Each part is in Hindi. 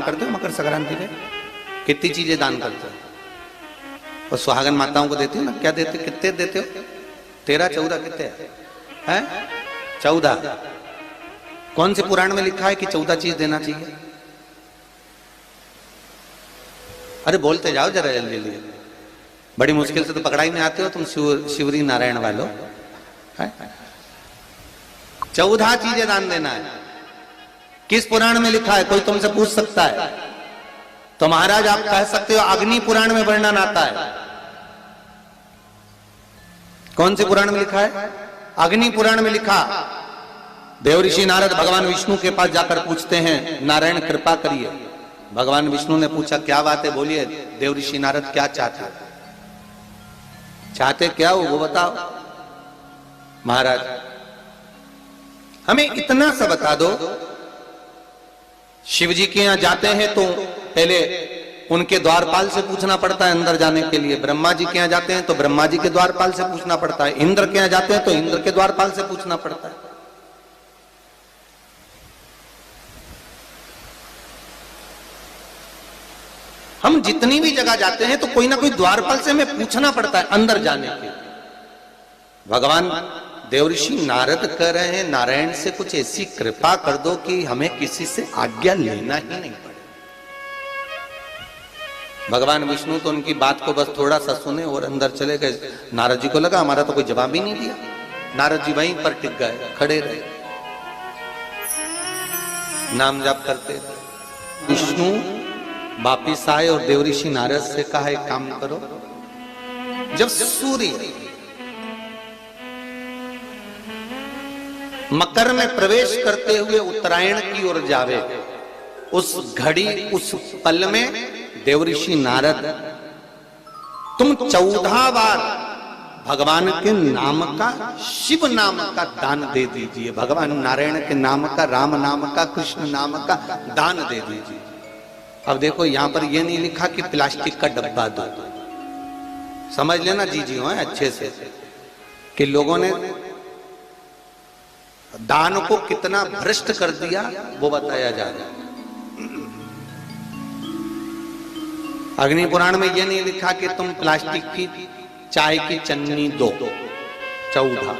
दान करते हो मकर संक्रांति पे? कितनी चीजें दान करते हो? और सुहागन माताओं को देते हो ना, क्या देते, कितने देते हो? 13 14 कितने हैं? 14। कौन से पुराण में लिखा है कि 14 चीज देना चाहिए? अरे बोलते जाओ जरा जल्दी जल्दी, बड़ी मुश्किल से तो पकड़ाई में आते हो तुम शिवरी नारायण वालों। 14 चीजें दान देना है। किस पुराण में लिखा है? कोई तुमसे पूछ सकता है तो महाराज आप कह सकते हो अग्नि पुराण में वर्णन आता है। कौन से पुराण में लिखा है? अग्नि पुराण में लिखा। देवऋषि नारद भगवान विष्णु के पास जाकर पूछते हैं, नारायण कृपा करिए। भगवान विष्णु ने पूछा क्या बात है, बोलिए देवऋषि नारद क्या चाहते हो, चाहते क्या हो वो बताओ। महाराज हमें इतना सा बता दो, शिव जी के यहां जाते हैं तो पहले उनके द्वारपाल से पूछना पड़ता है अंदर जाने के लिए। ब्रह्मा जी के यहां जाते हैं तो ब्रह्मा जी के द्वारपाल से पूछना पड़ता है। इंद्र के यहां जाते हैं तो इंद्र के द्वारपाल से पूछना पड़ता है। हम जितनी भी जगह जाते हैं तो कोई ना कोई द्वारपाल से हमें पूछना पड़ता है अंदर जाने के। भगवान देवऋषि नारद कह रहे हैं नारायण से कुछ ऐसी कृपा कर दो कि हमें किसी से आज्ञा लेना ही नहीं पड़े। भगवान विष्णु तो उनकी बात को बस थोड़ा सा सुने और अंदर चले गए। नारद जी को लगा हमारा तो कोई जवाब ही नहीं दिया। नारद जी वहीं पर टिक गए, खड़े रहे, नाम जाप करते। विष्णु वापिस आए और देवऋषि नारद से कहा एक काम करो, जब सूर्य मकर में प्रवेश करते हुए उत्तरायण की ओर जावे, उस घड़ी उस पल में देवऋषि नारद तुम 14 बार भगवान के नाम का, शिव नाम का दान दे दीजिए। भगवान नारायण के नाम का, राम नाम का, कृष्ण नाम का दान दे दीजिए। अब देखो यहां पर यह नहीं लिखा कि प्लास्टिक का डब्बा दो। समझ लेना जी हो अच्छे से कि लोगों ने दान को कितना भ्रष्ट कर दिया वो बताया जा रहा है। अग्नि पुराण में यह नहीं लिखा कि तुम प्लास्टिक की चाय की चन्नी दो 14,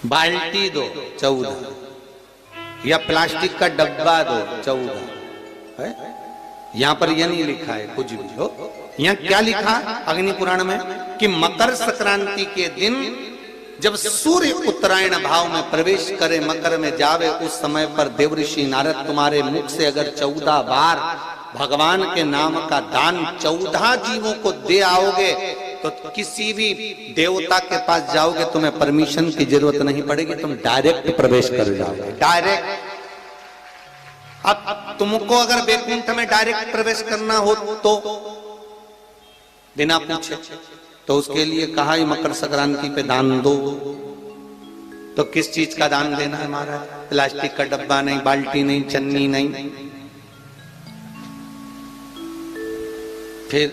बाल्टी दो 14, या प्लास्टिक का डब्बा दो 14 है। यहां पर यह नहीं लिखा है कुछ भी हो। यहां क्या लिखा अग्नि पुराण में कि मकर संक्रांति के दिन जब सूर्य उत्तरायण भाव में प्रवेश करे, मकर में जावे, उस समय पर देवऋषि नारद तुम्हारे मुख से अगर 14 बार भगवान के नाम का दान 14 जीवों को दे आओगे तो किसी भी देवता के पास जाओगे तुम्हें परमिशन की जरूरत नहीं पड़ेगी, तुम डायरेक्ट प्रवेश कर जाओगे। डायरेक्ट। अब तुमको अगर वैकुंठ में डायरेक्ट प्रवेश करना हो तो बिना पूछे, तो उसके लिए कहा ही मकर संक्रांति पे दान दो। तो किस चीज का दान देना है महाराज? प्लास्टिक का डब्बा नहीं, बाल्टी नहीं, चन्नी नहीं, फिर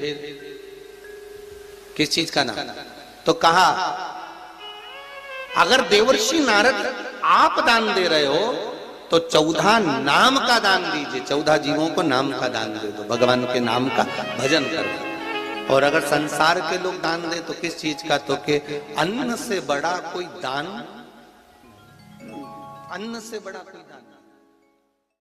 किस चीज का दान? तो कहा अगर देवर्षि नारद आप दान दे रहे हो तो 14 नाम का दान दीजिए। 14 जीवों को नाम का दान दे दो, भगवान के नाम का भजन करो। और अगर संसार के लोग दान दे तो किस चीज का? तो के अन्न से बड़ा कोई दान, अन्न से बड़ा कोई दान।